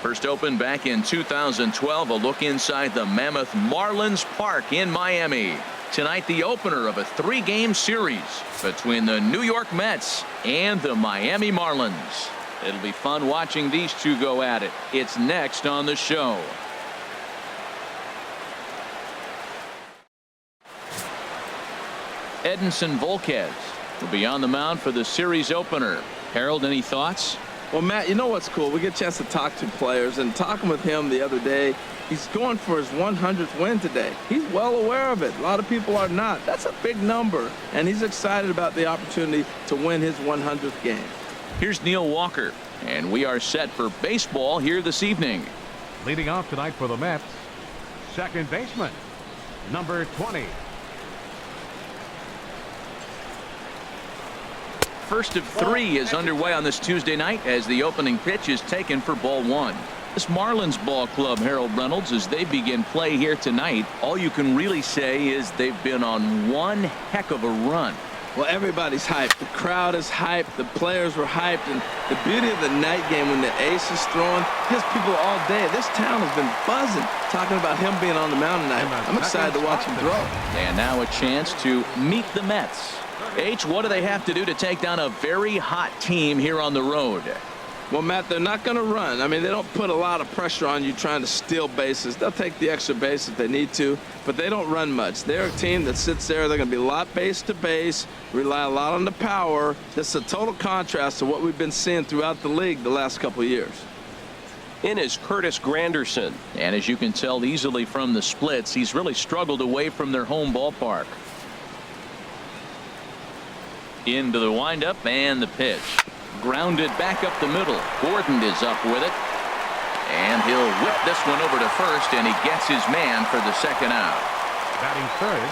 First opened back in 2012. A look inside the Mammoth Marlins Park in Miami. Tonight, the opener of a 3-game series between the New York Mets and the Miami Marlins. It'll be fun watching these two go at it. It's next on the show. Edinson Volquez will be on the mound for the series opener. Harold, any thoughts? Well, Matt, you know what's cool? We get a chance to talk to players, and talking with him the other day, he's going for his 100th win today. He's well aware of it. A lot of people are not. That's a big number, and he's excited about the opportunity to win his 100th game. Here's Neil Walker, and we are set for baseball here this evening. Leading off tonight for the Mets, second baseman, number 20. First of 3 is underway on this Tuesday night as the opening pitch is taken for ball 1. This Marlins ball club, Harold Reynolds, as they begin play here tonight, all you can really say is they've been on one heck of a run. Well, everybody's hyped. The crowd is hyped. The players were hyped. And the beauty of the night game when the ace is throwing, gives people all day. This town has been buzzing talking about him being on the mound tonight. I'm excited to watch him throw. And now a chance to meet the Mets. H, what do they have to do to take down a very hot team here on the road? Well, Matt, they're not going to run. I mean, they don't put a lot of pressure on you trying to steal bases. They'll take the extra base if they need to, but they don't run much. They're a team that sits there. They're going to be a lot base to base, rely a lot on the power. This is a total contrast to what we've been seeing throughout the league the last couple of years. In is Curtis Granderson. And as you can tell easily from the splits, he's really struggled away from their home ballpark. Into the windup and the pitch. Grounded back up the middle. Gordon is up with it. And he'll whip this one over to first, and he gets his man for the second out. Batting third,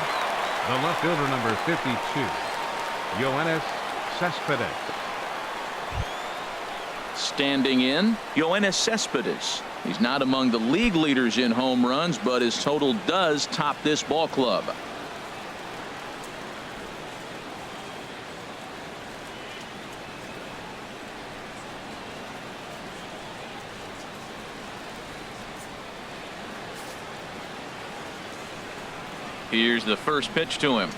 the left fielder, number 52, Yoenis Cespedes. Standing in, Yoenis Cespedes. He's not among the league leaders in home runs, but his total does top this ball club. Here's the first pitch to him.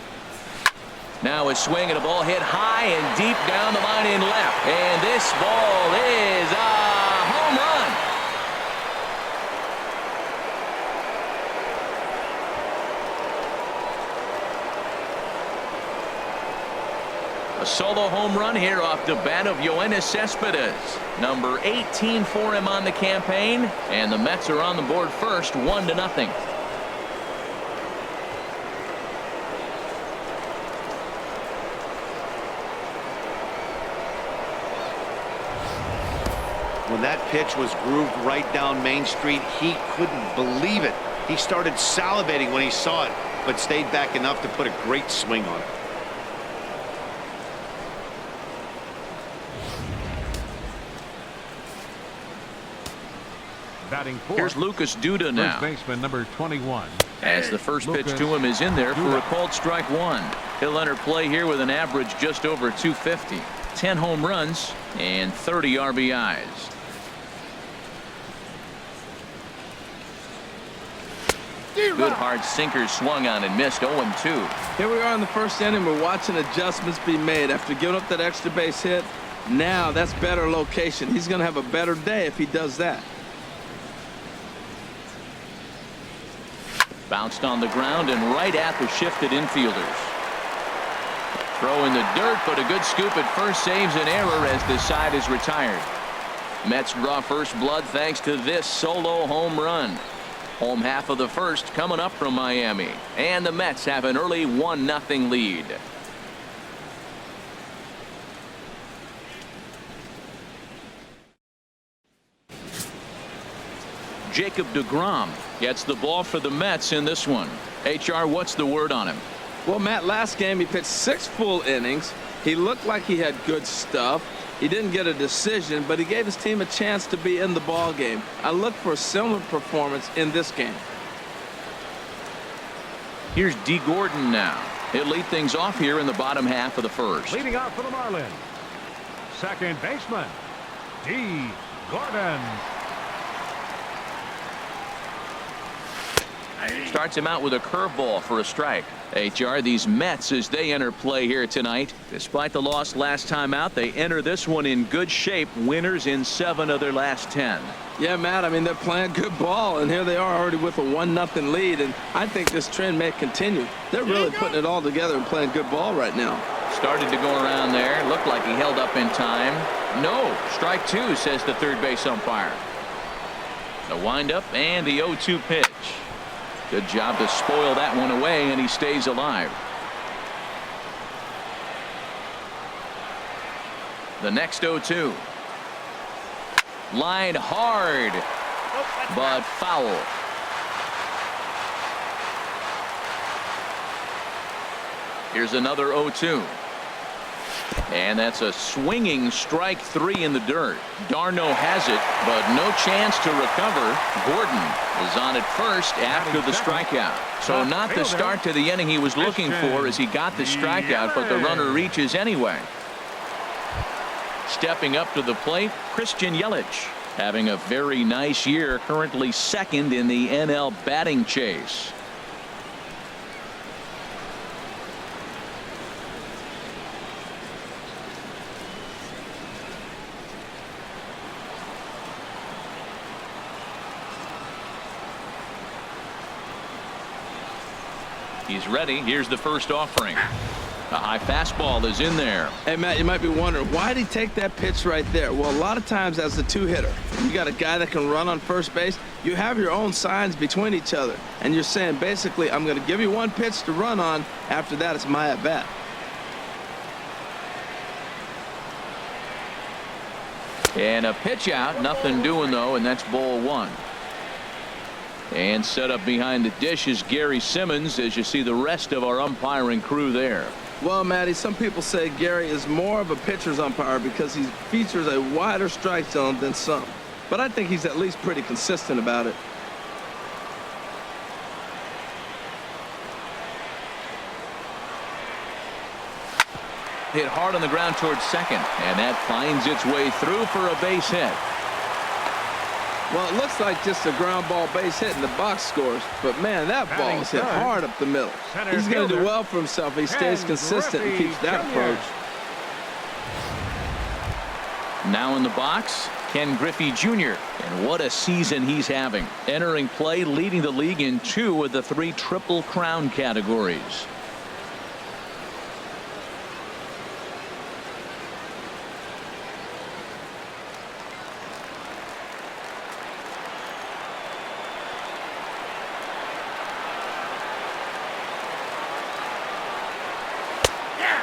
Now a swing and a ball hit high and deep down the line in left. And this ball is a home run. A solo home run here off the bat of Yoenis Cespedes. Number 18 for him on the campaign. And the Mets are on the board first, 1-0. When that pitch was grooved right down Main Street, he couldn't believe it. He started salivating when he saw it, but stayed back enough to put a great swing on it. Batting fourth. Here's Lucas Duda now. First baseman, number 21. As the first pitch to him is in there for a called strike 1. He'll enter play here with an average just over 250. 10 home runs and 30 RBIs. Good hard sinker swung on and missed. 0-2. Here we are in the first inning. We're watching adjustments be made after giving up that extra base hit. Now that's better location. He's going to have a better day if he does that. Bounced on the ground and right at the shifted infielders. Throw in the dirt, but a good scoop at first saves an error as the side is retired. Mets draw first blood thanks to this solo home run. Home half of the first coming up from Miami, and the Mets have an early 1-0 lead. Jacob deGrom gets the ball for the Mets in this one. HR, what's the word on him? Well, Matt, last game he pitched 6 full innings. He looked like he had good stuff. He didn't get a decision, but he gave his team a chance to be in the ball game. I look for a similar performance in this game. Here's D. Gordon now. He'll lead things off here in the bottom half of the first. Leading off for the Marlins, second baseman, D. Gordon. Starts him out with a curveball for a strike. HR, these Mets, as they enter play here tonight, despite the loss last time out, they enter this one in good shape. Winners in 7 of their last 10. Yeah, Matt, I mean, they're playing good ball, and here they are already with a 1-0 lead, and I think this trend may continue. They're really putting it all together and playing good ball right now. Started to go around there. Looked like he held up in time. No, strike 2, says the third base umpire. The windup and the 0-2 pitch. Good job to spoil that one away, and he stays alive. The next 0-2. Line hard, but foul. Here's another 0-2. And that's a swinging strike 3 in the dirt. Darno has it, but no chance to recover. Gordon is on at first after the strikeout. So not the start to the inning he was looking for as he got the strikeout, but the runner reaches anyway. Stepping up to the plate, Christian Yelich, having a very nice year, currently second in the NL batting chase. He's ready. Here's the first offering. A high fastball is in there. Hey, Matt, you might be wondering, why did he take that pitch right there? Well, a lot of times as a 2-hitter, you got a guy that can run on first base. You have your own signs between each other. And you're saying, basically, I'm going to give you one pitch to run on. After that, it's my at-bat. And a pitch out. Nothing doing, though, and that's ball 1. And set up behind the dish is Gary Simmons, as you see the rest of our umpiring crew there. Well, Matty, some people say Gary is more of a pitcher's umpire because he features a wider strike zone than some. But I think he's at least pretty consistent about it. Hit hard on the ground towards second, and that finds its way through for a base hit. Well, it looks like just a ground ball base hit in the box scores, but man, that ball is hit hard up the middle. He's going to do well for himself if he stays consistent and keeps that approach. Now in the box, Ken Griffey Jr. And what a season he's having. Entering play, leading the league in 2 of the 3 Triple Crown categories.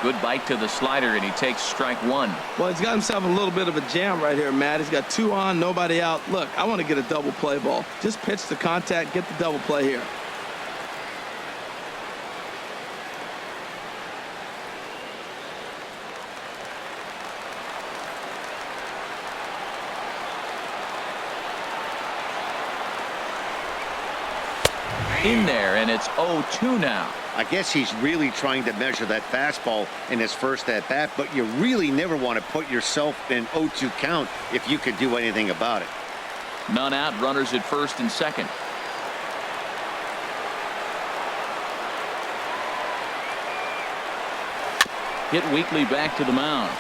Good bite to the slider, and he takes strike 1. Well, he's got himself a little bit of a jam right here, Matt. He's got 2 on, nobody out. Look, I want to get a double play ball. Just pitch the contact, get the double play here. In there, and it's 0-2 now. I guess he's really trying to measure that fastball in his first at-bat, but you really never want to put yourself in 0-2 count if you could do anything about it. None out, runners at first and second. Hit weakly back to the mound.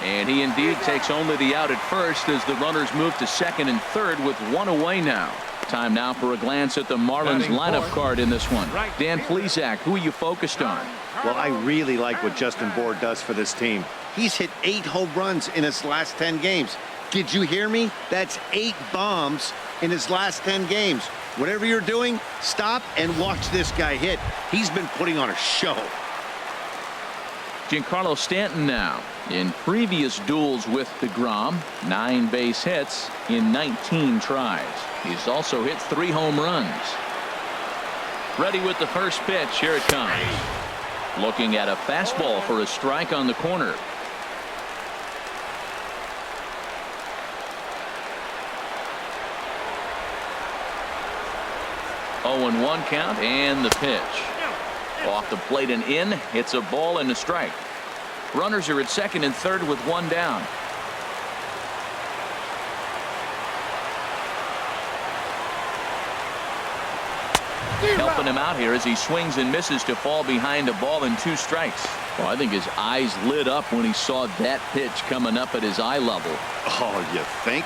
And he indeed takes only the out at first as the runners move to second and third with 1 away now. Time now for a glance at the Marlins lineup card in this one. Dan Plesac, who are you focused on? Well, I really like what Justin Bour does for this team. He's hit 8 home runs in his last 10 games. Did you hear me? That's 8 bombs in his last 10 games. Whatever you're doing, stop and watch this guy hit. He's been putting on a show. Giancarlo Stanton now. In previous duels with DeGrom, 9 base hits in 19 tries. He's also hit 3 home runs. Ready with the first pitch. Here it comes. Looking at a fastball for a strike on the corner. Oh, and 1 count, and the pitch. Off the plate and in. It's a ball and a strike. Runners are at second and third with 1 down. helping him out here as he swings and misses to fall behind a ball and 2 strikes. Well, I think his eyes lit up when he saw that pitch coming up at his eye level. Oh, you think?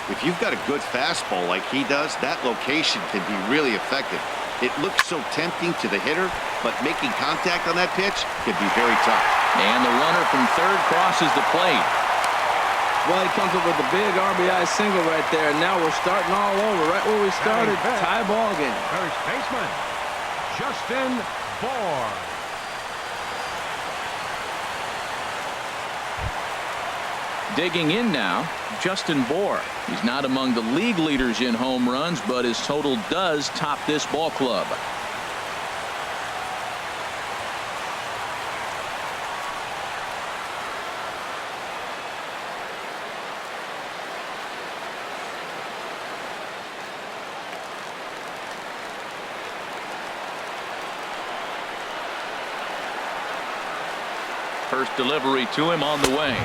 If you've got a good fastball like he does, that location can be really effective. It looks so tempting to the hitter, but making contact on that pitch can be very tough. And the runner from third crosses the plate. Well, he comes up with a big RBI single right there, and now we're starting all over, right where we started. Tie ball game. First baseman, Justin Bour. Digging in now, Justin Bour. He's not among the league leaders in home runs, but his total does top this ball club. First delivery to him on the way.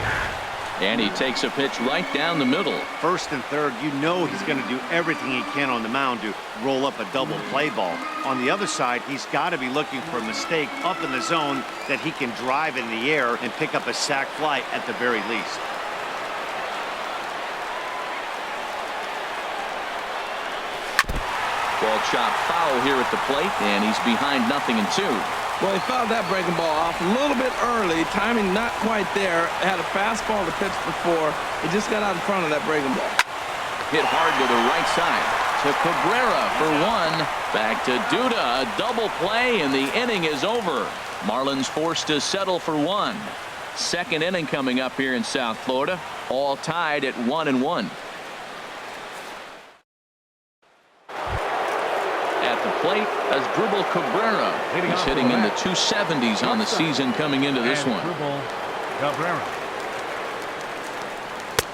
And he takes a pitch right down the middle. First and third, you know he's going to do everything he can on the mound to roll up a double play ball. On the other side, he's got to be looking for a mistake up in the zone that he can drive in the air and pick up a sac fly at the very least. Ball chopped foul here at the plate, and he's behind 0-2. Well, he fouled that breaking ball off a little bit early. Timing not quite there. Had a fastball to pitch before. He just got out in front of that breaking ball. Hit hard to the right side. To Cabrera for 1. Back to Duda. A double play, and the inning is over. Marlins forced to settle for 1. Second inning coming up here in South Florida. All tied at 1-1. At the plate, Asdrubal Cabrera. He's hitting in the 270s on the season coming into this one. Cabrera.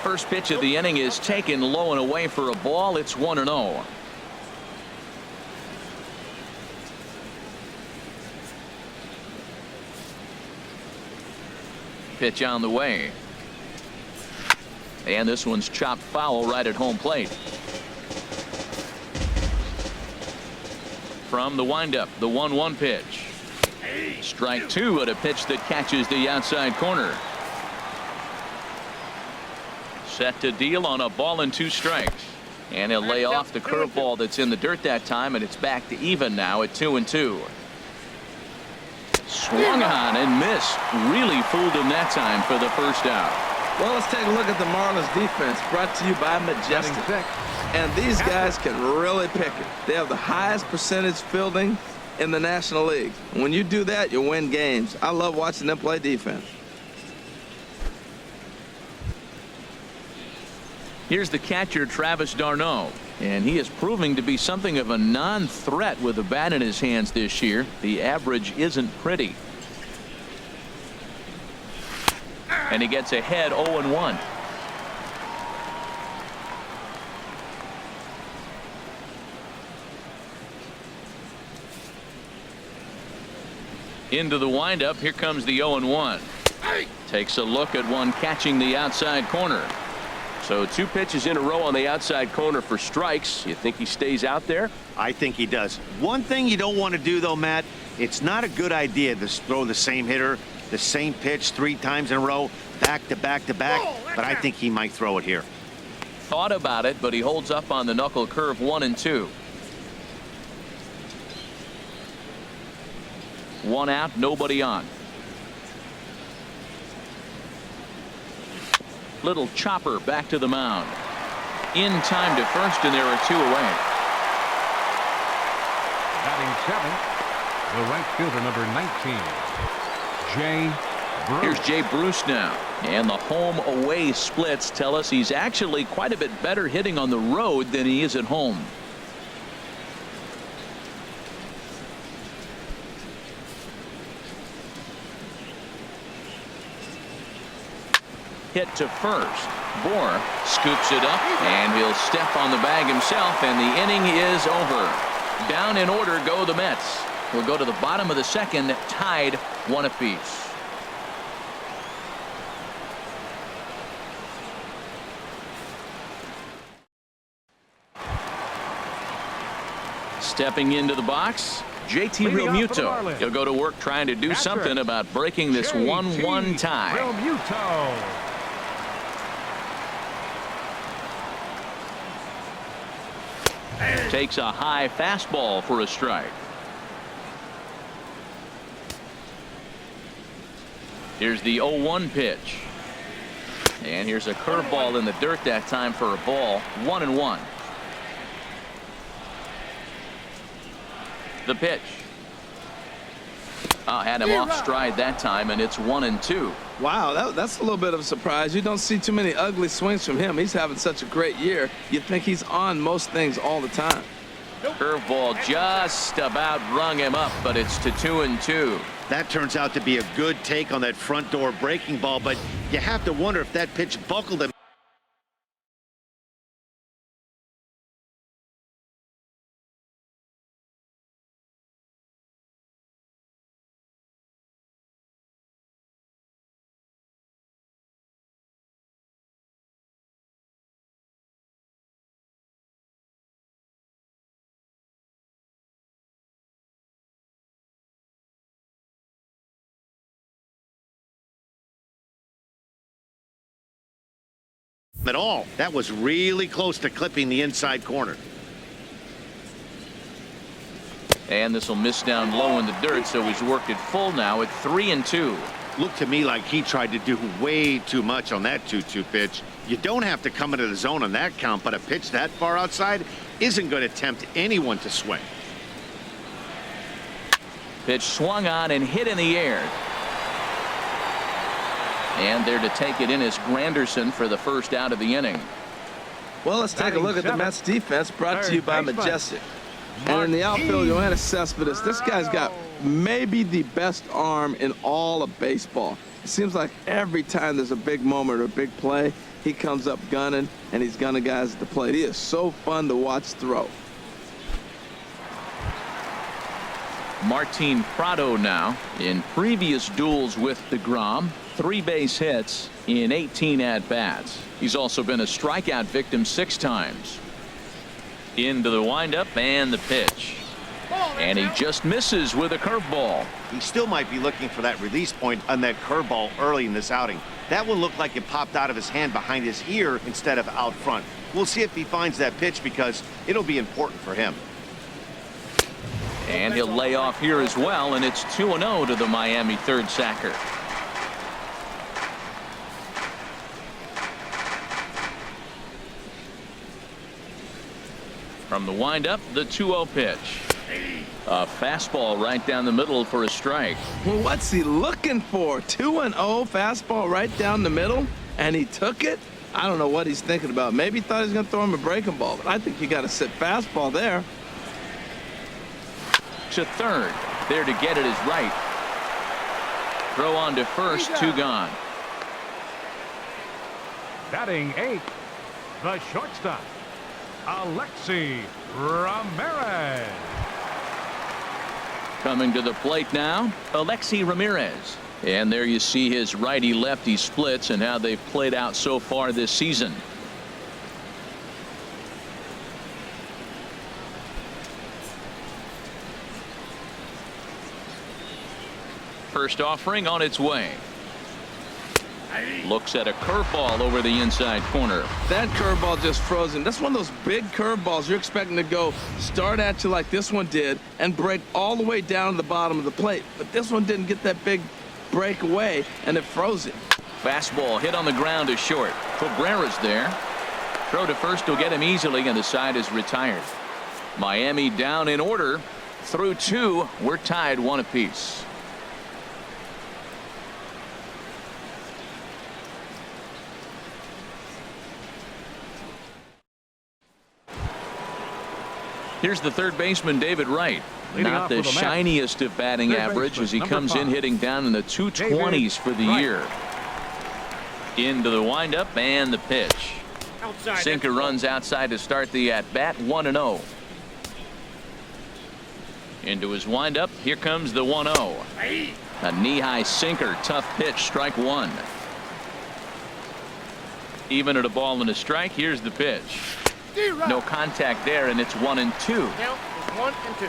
First pitch of the inning is taken low and away for a ball. It's 1-0. Pitch on the way. And this one's chopped foul right at home plate. From the windup, the 1-1 pitch. Strike 2 at a pitch that catches the outside corner. Set to deal on a ball and 2 strikes. And he'll lay off the curveball that's in the dirt that time, and it's back to even now at 2-2. Swung on and missed. Really fooled him that time for the first out. Well, let's take a look at the Marlins defense, brought to you by Majestic. And these guys can really pick it. They have the highest percentage fielding in the National League. When you do that, you win games. I love watching them play defense. Here's the catcher, Travis d'Arnaud, and he is proving to be something of a non-threat with a bat in his hands this year. The average isn't pretty. And he gets ahead 0-1. Into the windup. Here comes the 0-1. Takes a look at one catching the outside corner. So 2 pitches in a row on the outside corner for strikes. You think he stays out there? I think he does. One thing you don't want to do, though, Matt, it's not a good idea to throw the same hitter, the same pitch 3 times in a row, back to back to back, but I think he might throw it here. Thought about it, but he holds up on the knuckle curve 1-2. 1 out, nobody on. Little chopper back to the mound. In time to first, and there are 2 away. Batting 7th, the right fielder, number 19, Jay Bruce. Here's Jay Bruce now. And the home-away splits tell us he's actually quite a bit better hitting on the road than he is at home. Hit to first. Bour scoops it up, and he'll step on the bag himself, and the inning is over. Down in order go the Mets. We'll go to the bottom of the second, tied 1 apiece. Stepping into the box, JT Leading off for the Realmuto. Marlins. He'll go to work trying to do Catcher, something about breaking this 1-1 tie. Realmuto. Takes a high fastball for a strike. Here's the 0-1 pitch. And here's a curveball in the dirt that time for a ball. 1-1. The pitch. Had him off stride that time, and it's 1-2. Wow, that's a little bit of a surprise. You don't see too many ugly swings from him. He's having such a great year. You'd think he's on most things all the time. Curveball just about rung him up, but it's to 2-2. That turns out to be a good take on that front door breaking ball, but you have to wonder if that pitch buckled him. At all. That was really close to clipping the inside corner. And this will miss down low in the dirt, so he's worked it full now at 3-2. Looked to me like he tried to do way too much on that 2-2 pitch. You don't have to come into the zone on that count, but a pitch that far outside isn't going to tempt anyone to swing. Pitch swung on and hit in the air. And there to take it in is Granderson for the first out of the inning. Well, let's take a look at the Mets defense, brought to you by Majestic. And in the outfield, Yoenis Cespedes. This guy's got maybe the best arm in all of baseball. It seems like every time there's a big moment or a big play, he comes up gunning, and he's gunning guys at the plate. He is so fun to watch throw. Martin Prado now in previous duels with DeGrom. 3 base hits in 18 at-bats. He's also been a strikeout victim 6 times. Into the windup and the pitch. And he just misses with a curveball. He still might be looking for that release point on that curveball early in this outing. That one looked like it popped out of his hand behind his ear instead of out front. We'll see if he finds that pitch because it'll be important for him. And he'll lay off here as well, and it's 2-0 to the Miami third sacker. From the windup, the 2-0 pitch. A fastball right down the middle for a strike. Well, what's he looking for? 2-0 fastball right down the middle, and he took it? I don't know what he's thinking about. Maybe he thought he was going to throw him a breaking ball, but I think you got to sit fastball there. To third. There to get it is right. Throw on to first, 2 gone. Batting 8th, the shortstop, Alexi Ramirez. Coming to the plate now, Alexi Ramirez. And there you see his righty-lefty splits and how they've played out so far this season. First offering on its way. Looks at a curveball over the inside corner. That curveball just frozen. That's one of those big curveballs you're expecting to go start at you like this one did and break all the way down to the bottom of the plate. But this one didn't get that big break away, and it froze it. Fastball hit on the ground to short. Cabrera's there. Throw to first will get him easily, and the side is retired. Miami down in order. Through 2, we're tied 1 apiece. Here's the third baseman, David Wright. Leading Not off the with a match. shiniest of batting Third average baseman, as he number comes in 5. hitting down in the 220s for the Wright. year. Into the windup and the pitch. Sinker runs outside to start the at-bat. 1-0. Into his windup. Here comes the 1-0. A knee-high sinker. Tough pitch. Strike 1. Even at a ball and a strike. Here's the pitch. No contact there, and it's 1-2. 1 and 2.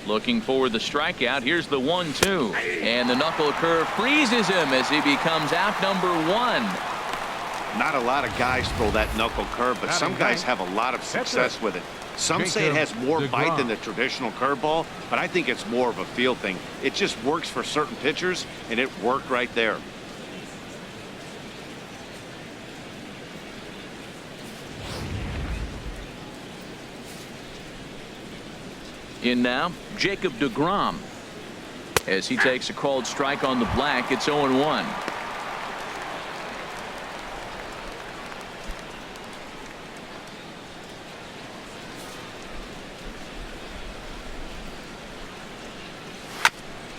Looking for the strikeout. Here's the 1-2. And the knuckle curve freezes him as he becomes out number 1. Not a lot of guys throw that knuckle curve, but some guys have a lot of success with it. Some say it has more bite than the traditional curveball, but I think it's more of a feel thing. It just works for certain pitchers, and it worked right there. In now, Jacob deGrom. As he takes a called strike on the black, it's 0-1.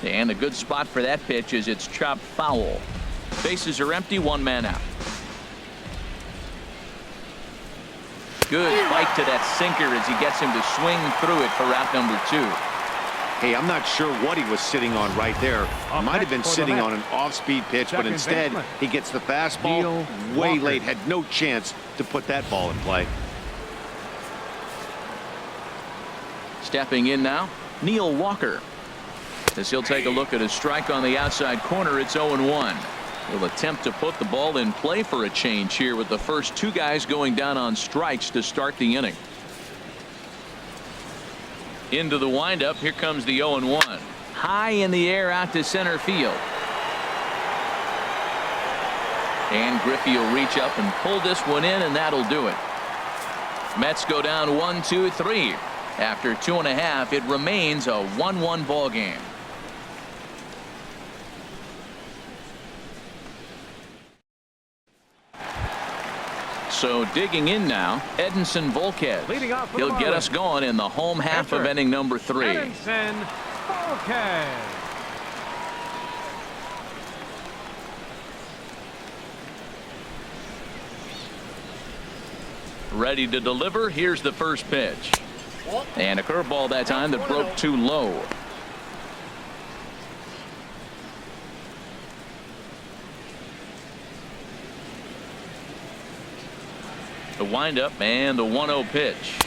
And a good spot for that pitch is it's chopped foul. Bases are empty, 1 man out. Good bite to that sinker as he gets him to swing through it for out number 2. Hey, I'm not sure what he was sitting on right there. Might have been sitting on an off-speed pitch, but instead he gets the fastball way late. Had no chance to put that ball in play. Stepping in now, Neil Walker. As he'll take a look at a strike on the outside corner, it's 0-1. He'll attempt to put the ball in play for a change here with the first 2 guys going down on strikes to start the inning. Into the windup. Here comes the 0-1. High in the air out to center field. And Griffey will reach up and pull this one in, and that'll do it. Mets go down 1-2-3. After 2.5, it remains a 1-1 ball game. So digging in now, Edinson Volquez. Leading off for He'll the get Marlins. us going in the home half of inning number 3. Edinson Volquez. Ready to deliver. Here's the first pitch. And a curveball that time that broke too low. The windup and the 1-0 pitch.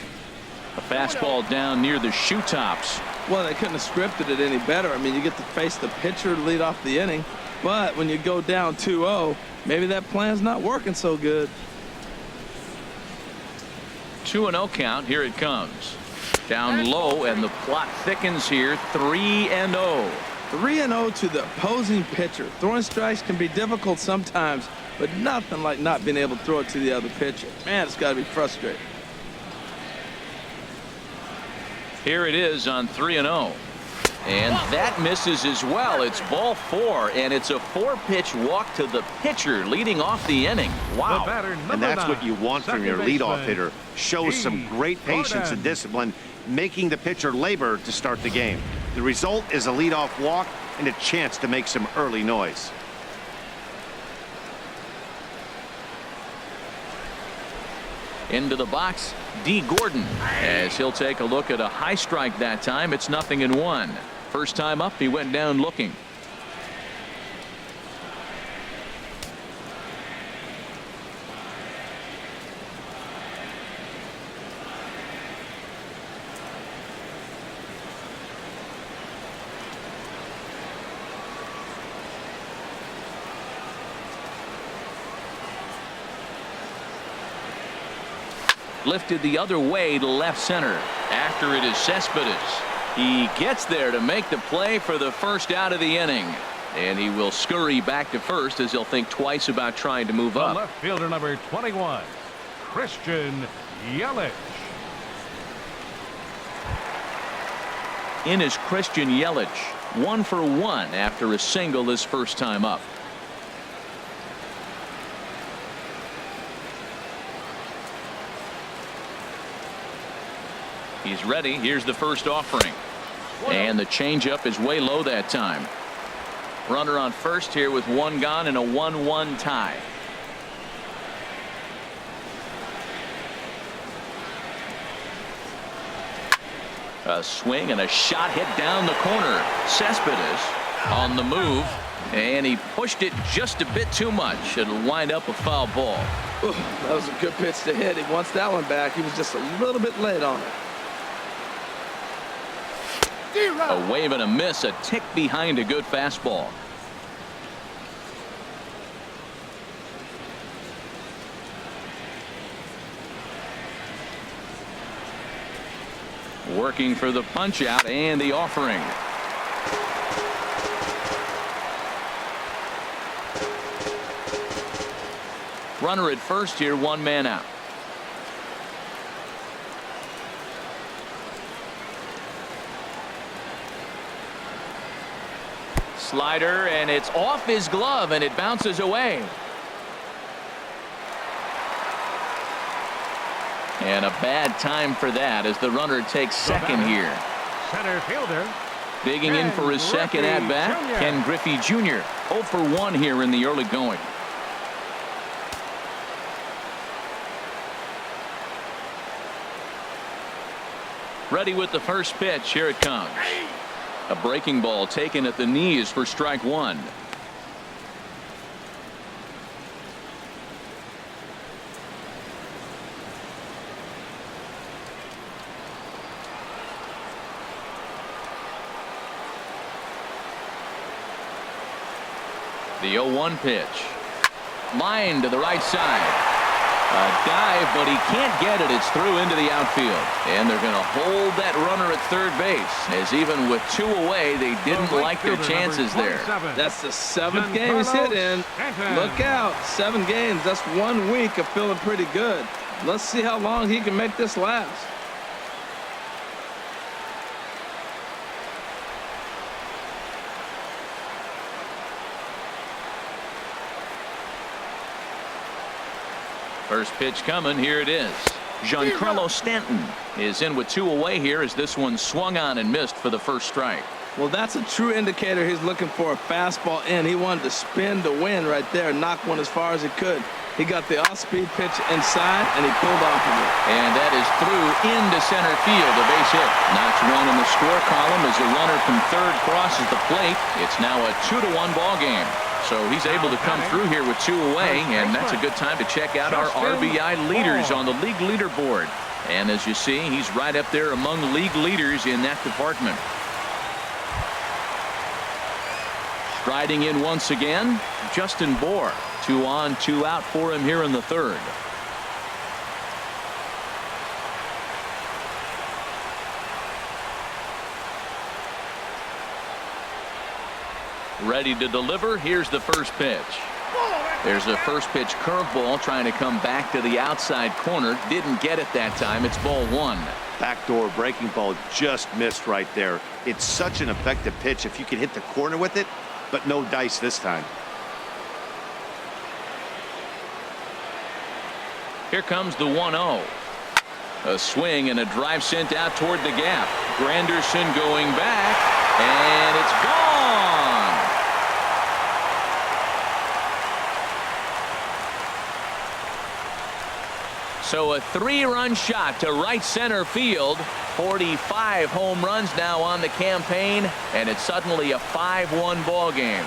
A fastball down near the shoe tops. Well, they couldn't have scripted it any better. I mean, you get to face the pitcher to lead off the inning, but when you go down 2-0, maybe that plan's not working so good. 2-0 count. Here it comes. Down low, and the plot thickens here. 3-0. 3-0 to the opposing pitcher. Throwing strikes can be difficult sometimes, but nothing like not being able to throw it to the other pitcher. Man, it's got to be frustrating. Here it is on 3-0. And that misses as well. It's ball 4, and it's a 4-pitch walk to the pitcher leading off the inning. Wow. And that's what you want from your leadoff hitter. Shows some great patience and discipline, making the pitcher labor to start the game. The result is a leadoff walk and a chance to make some early noise. Into the box, D. Gordon, as he'll take a look at a high strike that time. It's 0-1. First time up, he went down looking. Lifted the other way to left center. After it is Cespedes. He gets there to make the play for the first out of the inning. And he will scurry back to first as he'll think twice about trying to move up. Left fielder number 21, Christian Yelich. In is Christian Yelich. 1 for 1 after a single his first time up. He's ready. Here's the first offering. And the changeup is way low that time. Runner on first here with 1 gone and a 1-1 tie. A swing and a shot hit down the corner. Cespedes on the move. And he pushed it just a bit too much. It'll wind up a foul ball. Ooh, that was a good pitch to hit. He wants that one back. He was just a little bit late on it. A wave and a miss, a tick behind a good fastball. Working for the punch out and the offering. Runner at first here, one man out. Slider, and it's off his glove, and it bounces away. And a bad time for that as the runner takes second here. Center fielder. Digging in for his second at bat, Ken Griffey Jr. 0 for 1 here in the early going. Ready with the first pitch. Here it comes. A breaking ball taken at the knees for strike one. The 0-1 pitch. Line to the right side. A dive, but he can't get it. It's through into the outfield. And they're going to hold that runner at third base, as even with 2 away, they didn't like their chances there. That's the 7th game he's hit in. Look out. 7 games. That's 1 week of feeling pretty good. Let's see how long he can make this last. First pitch coming. Here it is. Giancarlo Stanton is in with 2 away here as this one swung on and missed for the first strike. Well, that's a true indicator he's looking for a fastball in. He wanted to spin to win right there, knock one as far as he could. He got the off-speed pitch inside, and he pulled off of it. And that is through into center field, a base hit. Knocks one in the score column as the runner from third crosses the plate. It's now a 2-1 ball game. So he's able to come through here with 2 away, and that's a good time to check out our RBI leaders on the league leaderboard. And as you see, he's right up there among league leaders in that department. Striding in once again, Justin Bour. 2 on, 2 out for him here in the third. Ready to deliver. Here's the first pitch. There's a first pitch curveball trying to come back to the outside corner. Didn't get it that time. It's ball 1. Backdoor breaking ball just missed right there. It's such an effective pitch if you can hit the corner with it, but no dice this time. Here comes the 1-0. A swing and a drive sent out toward the gap. Granderson going back, and it's gone. So a 3-run shot to right center field. 45 home runs now on the campaign, and it's suddenly a 5-1 ball game.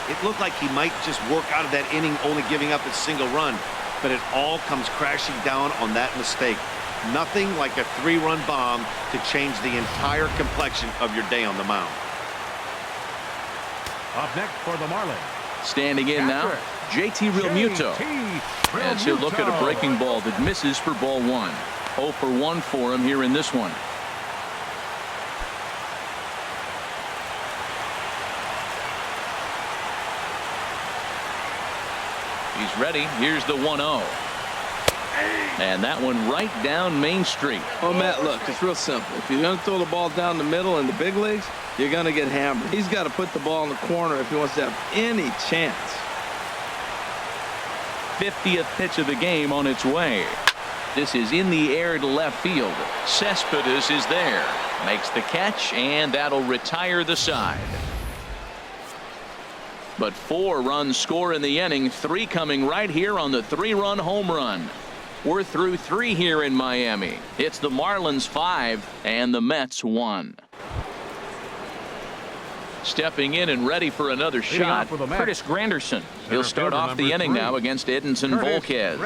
It looked like he might just work out of that inning only giving up a single run, but it all comes crashing down on that mistake. Nothing like a 3-run bomb to change the entire complexion of your day on the mound. Up next for the Marlins. Standing in now, JT Realmuto. As he'll look at a breaking ball that misses for ball 1. 0 for 1 for him here in this one. He's ready. Here's the 1-0. And that one right down Main Street. Oh, Matt, look, it's real simple. If you're going to throw the ball down the middle in the big leagues, you're going to get hammered. He's got to put the ball in the corner if he wants to have any chance. 50th pitch of the game on its way. This is in the air to left field. Cespedes is there. Makes the catch, and that'll retire the side. But 4 runs score in the inning, 3 coming right here on the 3-run home run. We're through 3 here in Miami. It's the Marlins 5 and the Mets 1. Stepping in and ready for another shot, Curtis Granderson. He'll start off the inning now against Edinson Volquez.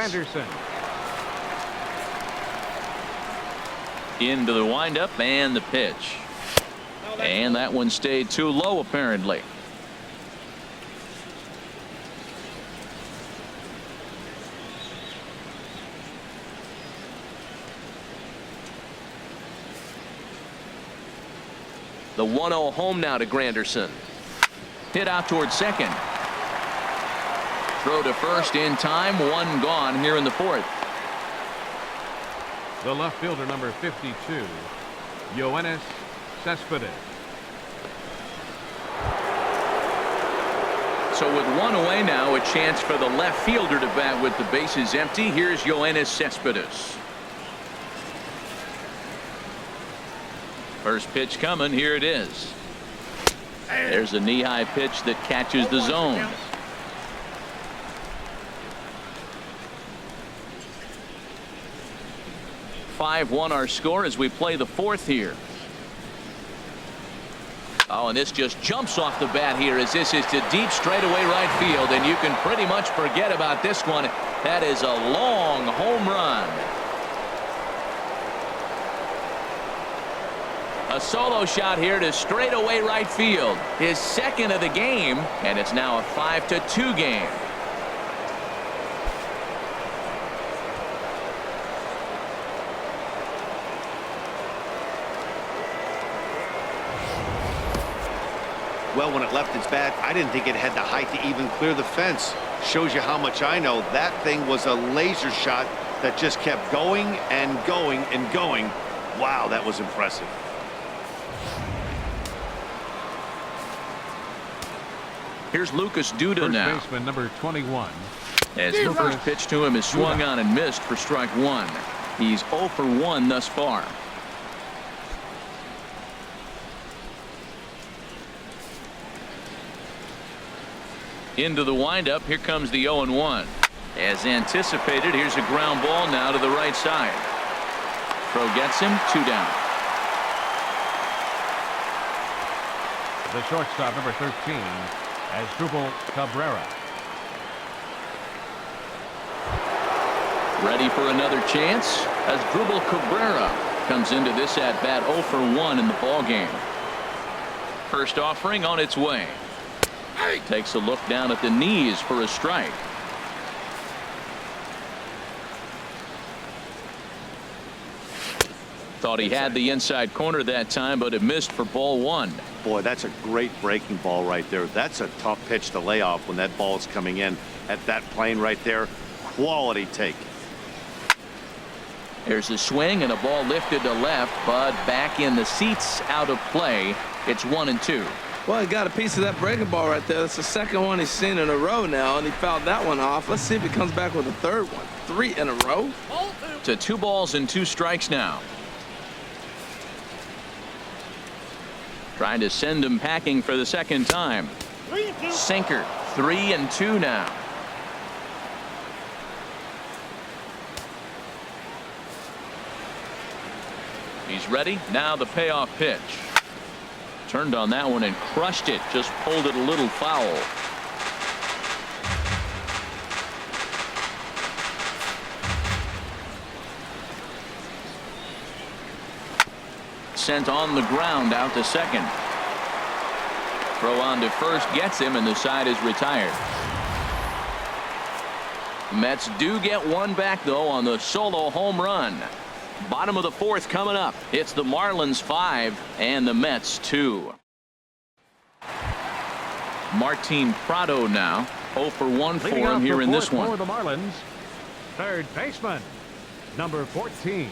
Into the windup and the pitch. And that one stayed too low apparently. The 1-0 home now to Granderson. Hit out towards second. Throw to first in time. 1 gone here in the 4th. The left fielder, number 52, Yoenis Cespedes. So with 1 away now, a chance for the left fielder to bat with the bases empty. Here's Yoenis Cespedes. First pitch coming. Here it is. There's a knee-high pitch that catches the zone. (5-1) our score as we play the 4th here. Oh, and this just jumps off the bat here as this is to deep straightaway right field, and you can pretty much forget about this one. That is a long home run. A solo shot here to straightaway right field. His 2nd of the game, and it's now a 5-2 game. Well, when it left its bat, I didn't think it had the height to even clear the fence. Shows you how much I know. That thing was a laser shot that just kept going and going and going. Wow, that was impressive. Here's Lucas Duda now. First baseman, number 21. As the first pitch to him is swung on and missed for strike 1. He's 0 for 1 thus far. Into the windup. Here comes the 0-1. As anticipated, here's a ground ball now to the right side. Throw gets him. 2 down. The shortstop, number 13, Asdrubal Cabrera. Ready for another chance. Asdrubal Cabrera comes into this at bat 0 for 1 in the ball game. First offering on its way. Takes a look down at the knees for a strike. Thought he had the inside corner that time, but it missed for ball 1. Boy, that's a great breaking ball right there. That's a tough pitch to lay off when that ball is coming in at that plane right there. Quality take. There's a swing and a ball lifted to left, but back in the seats, out of play. It's 1-2. Well, he got a piece of that breaking ball right there. That's the 2nd one he's seen in a row now, and he fouled that one off. Let's see if he comes back with a 3rd one. 3 in a row. To 2 balls and 2 strikes now. Trying to send him packing for the 2nd time. Sinker. 3-2 now. He's ready. Now the payoff pitch. Turned on that one and crushed it. Just pulled it a little foul. Sent on the ground out to second. Throw on to first gets him, and the side is retired. Mets do get one back though on the solo home run. Bottom of the 4th coming up. It's the Marlins 5 and the Mets 2. Martin Prado now 0 for 1 for him here in this one. For the Marlins, third baseman, number 14.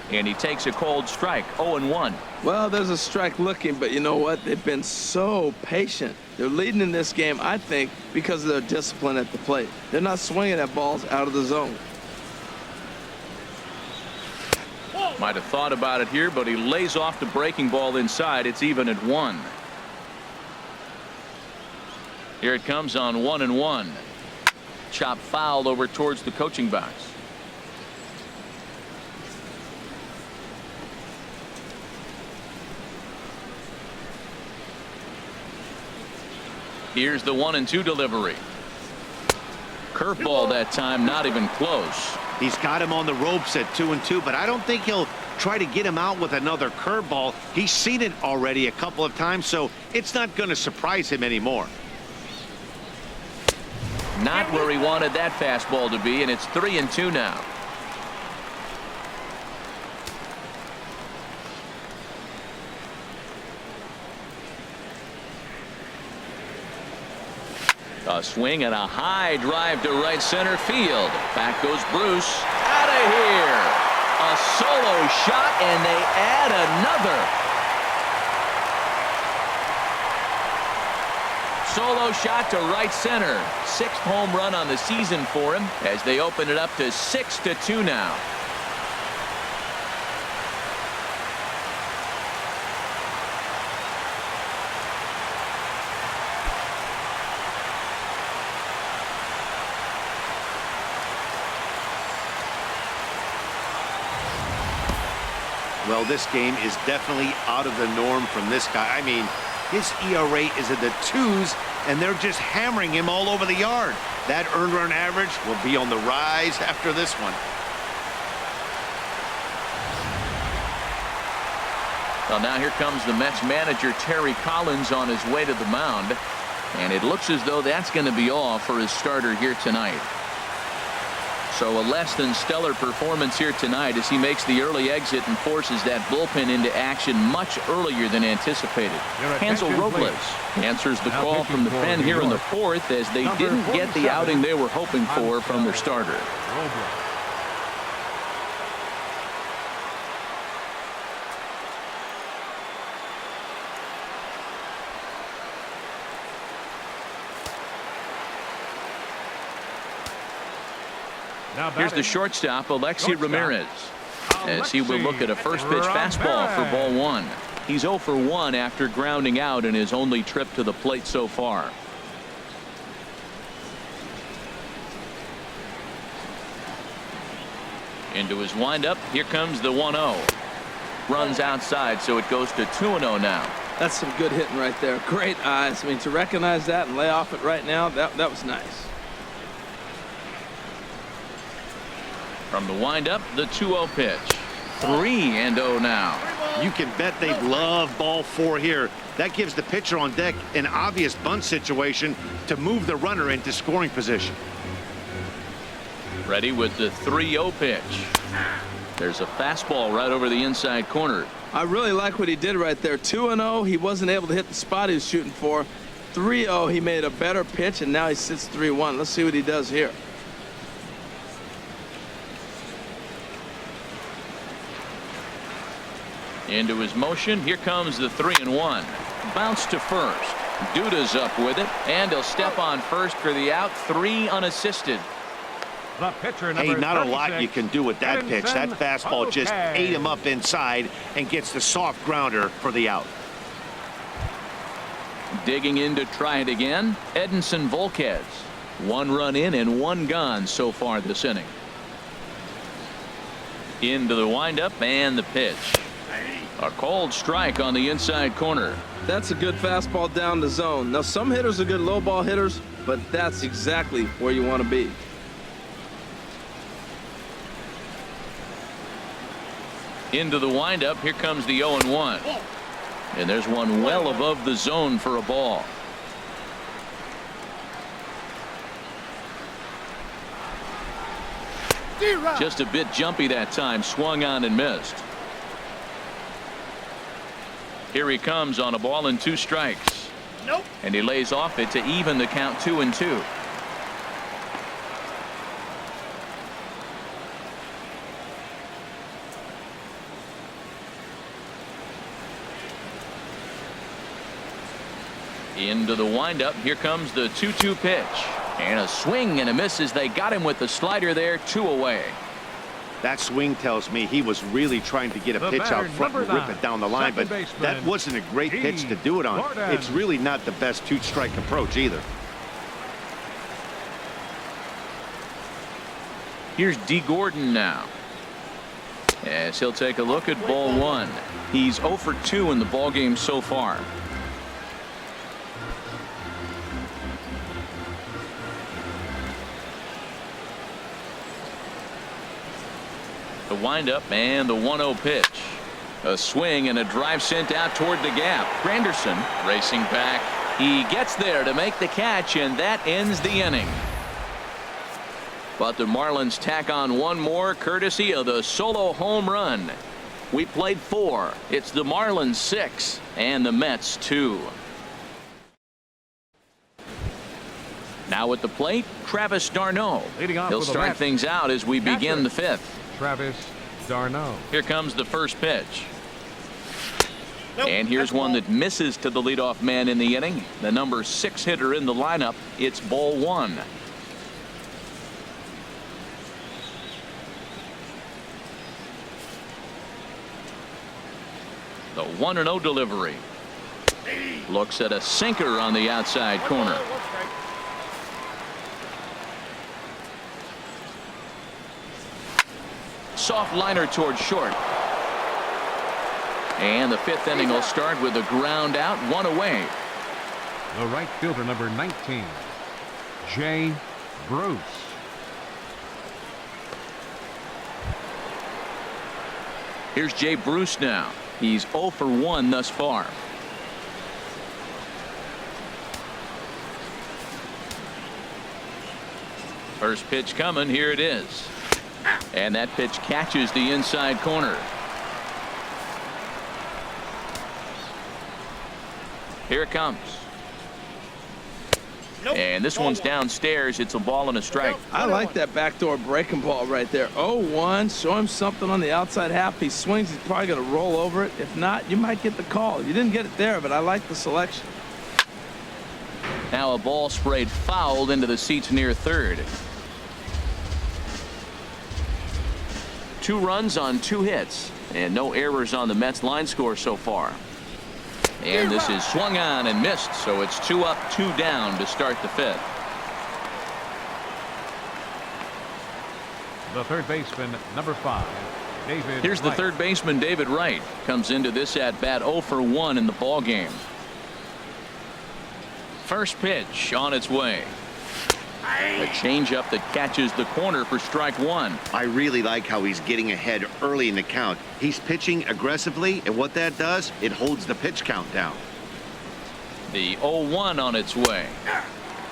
And he takes a cold strike. 0-1. Well, there's a strike looking, but you know what? They've been so patient. They're leading in this game, I think, because of their discipline at the plate. They're not swinging at balls out of the zone. Might have thought about it here, but he lays off the breaking ball inside. It's even at 1. Here it comes on 1-1. Chop foul over towards the coaching box. Here's the 1-2 delivery. Curveball that time, not even close. He's got him on the ropes at 2-2, but I don't think he'll try to get him out with another curveball. He's seen it already a couple of times, so it's not going to surprise him anymore. Not where he wanted that fastball to be, and it's 3-2 now. A swing and a high drive to right center field. Back goes Bruce. Out of here. A solo shot, and they add another. Solo shot to right center. 6th home run on the season for him as they open it up to 6-2 now. Well, this game is definitely out of the norm from this guy. I mean, his ERA is in the 2s, and they're just hammering him all over the yard. That earned run average will be on the rise after this one. Well, now here comes the Mets manager, Terry Collins, on his way to the mound. And it looks as though that's going to be all for his starter here tonight. So a less than stellar performance here tonight as he makes the early exit and forces that bullpen into action much earlier than anticipated. Hansel Robles answers the call from the pen here in the 4th as they didn't get the outing they were hoping for from their starter. Here's the shortstop, Alexi Ramirez, as he will look at a first pitch fastball for ball 1. He's 0 for 1 after grounding out in his only trip to the plate so far. Into his windup. Here comes the 1-0. Runs outside, so it goes to 2-0 now. That's some good hitting right there. Great eyes. I mean, to recognize that and lay off it right now, that was nice. From the windup, the 2-0 pitch. 3-0 now. You can bet they love ball 4 here. That gives the pitcher on deck an obvious bunt situation to move the runner into scoring position. Ready with the 3-0 pitch. There's a fastball right over the inside corner. I really like what he did right there. 2-0, he wasn't able to hit the spot he was shooting for. 3-0, he made a better pitch, and now he sits 3-1. Let's see what he does here. Into his motion. Here comes the 3-1. Bounce to first. Duda's up with it, and he'll step on first for the out. 3 unassisted. The pitcher, hey, number not a 36, lot you can do with that pitch. That fastball just ate him up inside and gets the soft grounder for the out. Digging in to try it again, Edinson Volquez. 1 run in and 1 gone so far this inning. Into the windup and the pitch. A cold strike on the inside corner. That's a good fastball down the zone. Now, some hitters are good low ball hitters, but that's exactly where you want to be. Into the windup. Here comes the 0-1. And there's one well above the zone for a ball. Just a bit jumpy that time. Swung on and missed. Here he comes on a ball and 2 strikes. Nope. And he lays off it to even the count 2-2. Into the windup. Here comes the 2-2 pitch. And a swing and a miss as they got him with the slider there. 2 away. That swing tells me he was really trying to get a The pitch out batter, front and number rip 9, it down the line, but second baseman, that wasn't a great pitch to do it on. Gordon. It's really not the best two-strike approach either. Here's D. Gordon now, as he'll take a look at ball 1. He's 0 for 2 in the ball game so far. The windup and the 1-0 pitch. A swing and a drive sent out toward the gap. Granderson racing back. He gets there to make the catch, and that ends the inning. But the Marlins tack on one more courtesy of the solo home run. We played 4. It's the Marlins 6 and the Mets 2. Now at the plate, Travis d'Arnaud. Leading off He'll for the start Mets, things out as we begin the 5th. Travis d'Arnaud. Here comes the first pitch. And here's one that misses to the leadoff man in the inning. The number 6 hitter in the lineup. It's ball 1. The 1-0 delivery. Looks at a sinker on the outside corner. Soft liner toward short. And the 5th inning will start with a ground out, 1 away. The right fielder, number 19, Jay Bruce. Here's Jay Bruce now. He's 0 for 1 thus far. First pitch coming. Here it is. And that pitch catches the inside corner. Here it comes. And this one's downstairs. It's a ball and a strike. I like that backdoor breaking ball right there. 0-1. Show him something on the outside half. He swings. He's probably going to roll over it. If not, you might get the call. You didn't get it there, but I like the selection. Now a ball sprayed fouled into the seats near third. 2 runs on 2 hits. And no errors on the Mets line score so far. And this is swung on and missed, so it's 2 up, 2 down to start the 5th. The third baseman, number 5, David Here's the Wright. third baseman, David Wright. Comes into this at bat 0 for 1 in the ball game. First pitch on its way. A changeup that catches the corner for strike 1. I really like how he's getting ahead early in the count. He's pitching aggressively, and what that does, it holds the pitch count down. The 0-1 on its way.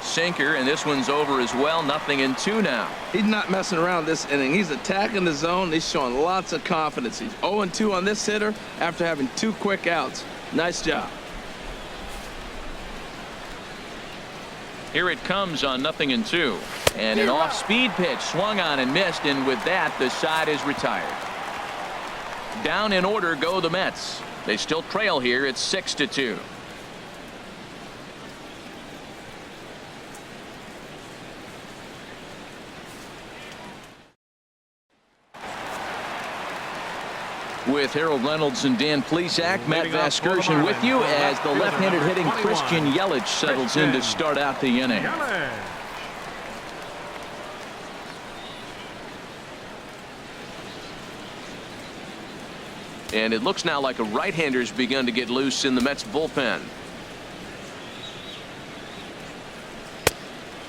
Sinker, and this one's over as well. 0-2 now. He's not messing around this inning. He's attacking the zone. He's showing lots of confidence. He's 0-2 on this hitter after having 2 quick outs. Nice job. Here it comes on 0-2. And an off-speed pitch swung on and missed, and with that, the side is retired. Down in order go the Mets. They still trail here. It's 6-2. With Harold Reynolds and Dan Plesac, Matt Vasgersian with you as the left-handed hitting Christian Yelich settles in to start out the inning. Yelich. And it looks now like a right-hander's begun to get loose in the Mets bullpen.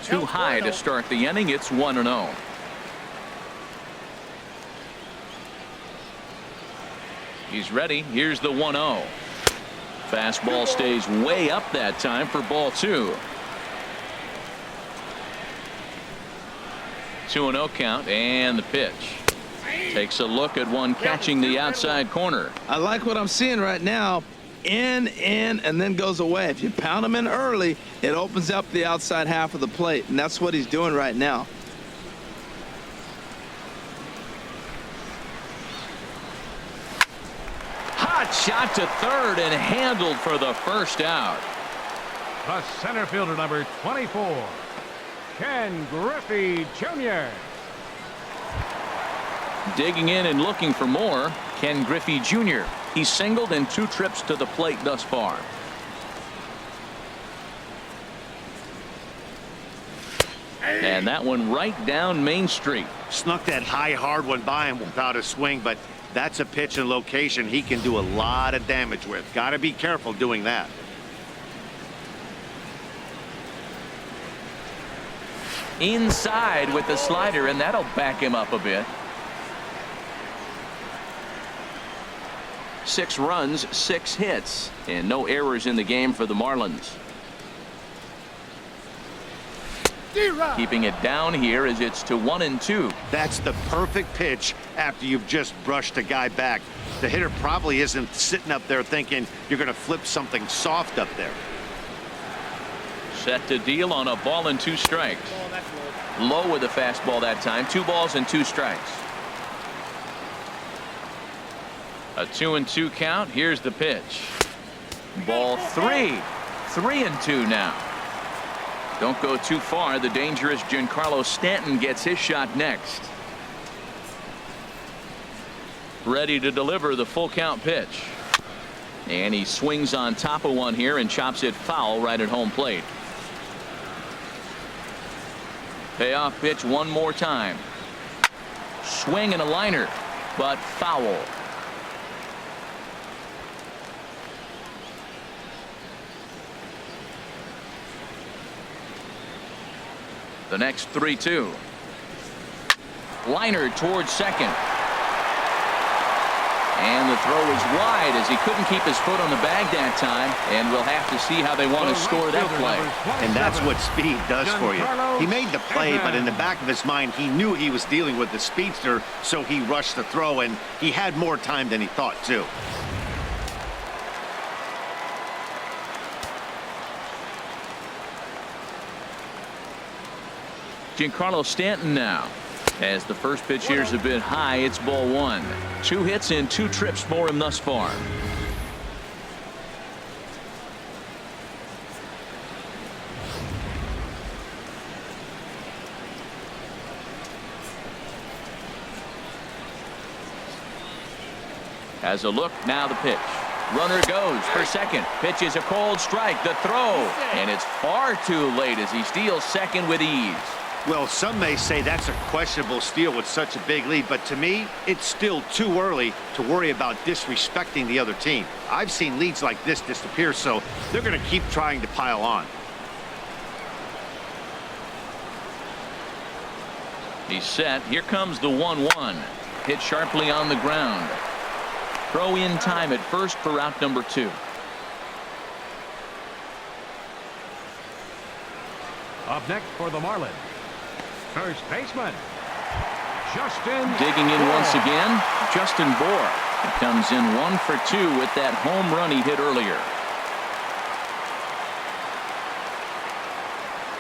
Too high to start the inning. It's 1-0. He's ready. Here's the 1-0. Fastball stays way up that time for ball 2. 2-0 count, and the pitch. Takes a look at one catching the outside corner. I like what I'm seeing right now. In, and then goes away. If you pound him in early, it opens up the outside half of the plate, and that's what he's doing right now. Hot shot to third and handled for the first out. The center fielder, number 24, Ken Griffey Jr. Digging in and looking for more, Ken Griffey Jr. He's singled in 2 trips to the plate thus far. And that one right down Main Street. Snuck that high hard one by him without a swing, but that's a pitch and location he can do a lot of damage with. Got to be careful doing that. Inside with the slider, and that'll back him up a bit. 6 runs, 6 hits, and no errors in the game for the Marlins. Keeping it down here as it's to 1-2. That's the perfect pitch after you've just brushed a guy back. The hitter probably isn't sitting up there thinking you're going to flip something soft up there. Set to deal on a ball and 2 strikes. Low with the fastball that time. 2 balls and 2 strikes. A 2-2 count. Here's the pitch. Ball 3. 3-2 now. Don't go too far. The dangerous Giancarlo Stanton gets his shot next. Ready to deliver the full count pitch. And he swings on top of one here and chops it foul right at home plate. Payoff pitch one more time. Swing and a liner, but foul. The next 3-2. Liner towards second. And the throw is wide as he couldn't keep his foot on the bag that time, and we'll have to see how they want to score that play. And that's what speed does for you. He made the play, but in the back of his mind, he knew he was dealing with the speedster, so he rushed the throw, and he had more time than he thought, too. Giancarlo Stanton now. As the first pitch here is a bit high, it's ball 1. 2 hits in 2 trips for him thus far. Has a look, now the pitch. Runner goes for second. Pitch is a cold strike. The throw, and it's far too late as he steals second with ease. Well, some may say that's a questionable steal with such a big lead, but to me, it's still too early to worry about disrespecting the other team. I've seen leads like this disappear, so they're going to keep trying to pile on. He's set. Here comes the 1-1. Hit sharply on the ground. Throw in time at first for out number 2. Up next for the Marlins, first baseman, Justin. Digging in once again, Justin Bour. He comes in 1 for 2 with that home run he hit earlier.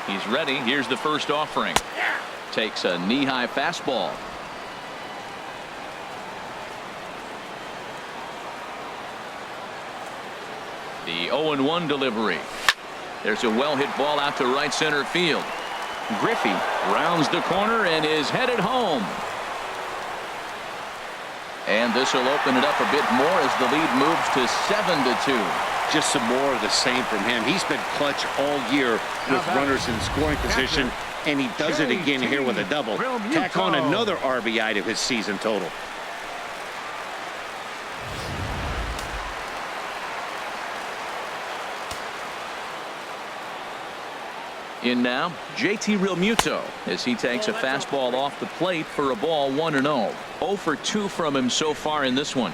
He's ready. Here's the first offering. Takes a knee-high fastball. The 0-1 delivery. There's a well-hit ball out to right center field. Griffey rounds the corner and is headed home. And this will open it up a bit more as the lead moves to 7-2. Just some more of the same from him. He's been clutch all year with runners in scoring position, and he does it again here with a double. Tack on another RBI to his season total. In now, JT Realmuto as he takes a fastball off the plate for a ball 1-0. 0 for 2 from him so far in this one.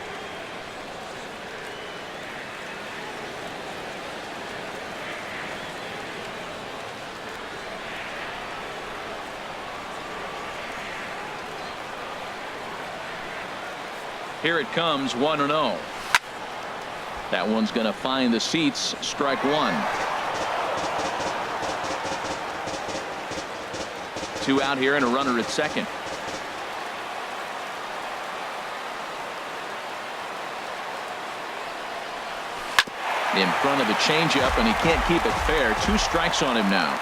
Here it comes, 1-0. That one's going to find the seats. Strike 1. 2 out here and a runner at second. In front of the changeup, and he can't keep it fair. 2 strikes on him now.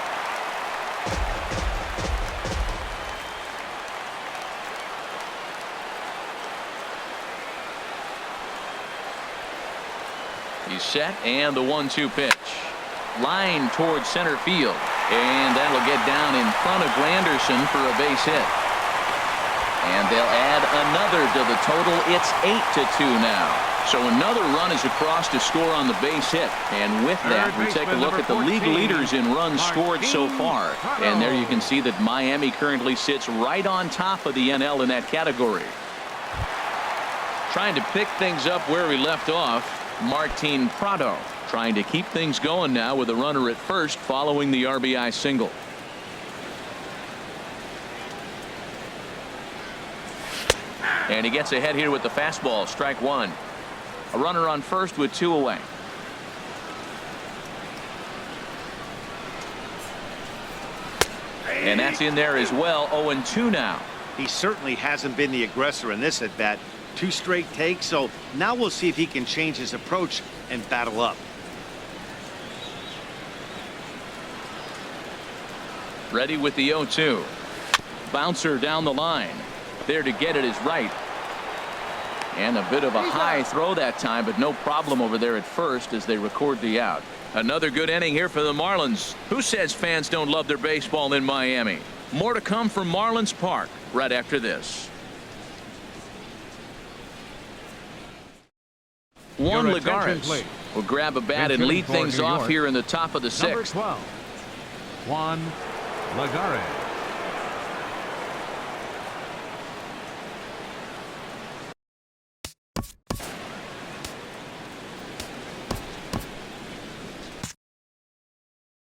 He's set, and the 1-2 pitch. Line towards center field, and that'll get down in front of Granderson for a base hit. And they'll add another to the total. It's 8-2 now. So another run is across to score on the base hit. And with that, we take a look at the league leaders in runs scored so far. And there you can see that Miami currently sits right on top of the NL in that category. Trying to pick things up where we left off, Martin Prado trying to keep things going now with a runner at first following the RBI single. And he gets ahead here with the fastball. Strike one. A runner on first with 2 away. And that's in there as well. 0-2 now. He certainly hasn't been the aggressor in this at bat. 2 straight takes, so now we'll see if he can change his approach and battle up. Ready with the 0-2. Bouncer down the line. There to get it is right. And a bit of a high throw that time, but no problem over there at first as they record the out. Another good inning here for the Marlins. Who says fans don't love their baseball in Miami? More to come from Marlins Park right after this. Juan Lagares will grab a bat and lead things off here in the top of the 6th. Number 12, Juan Lagares.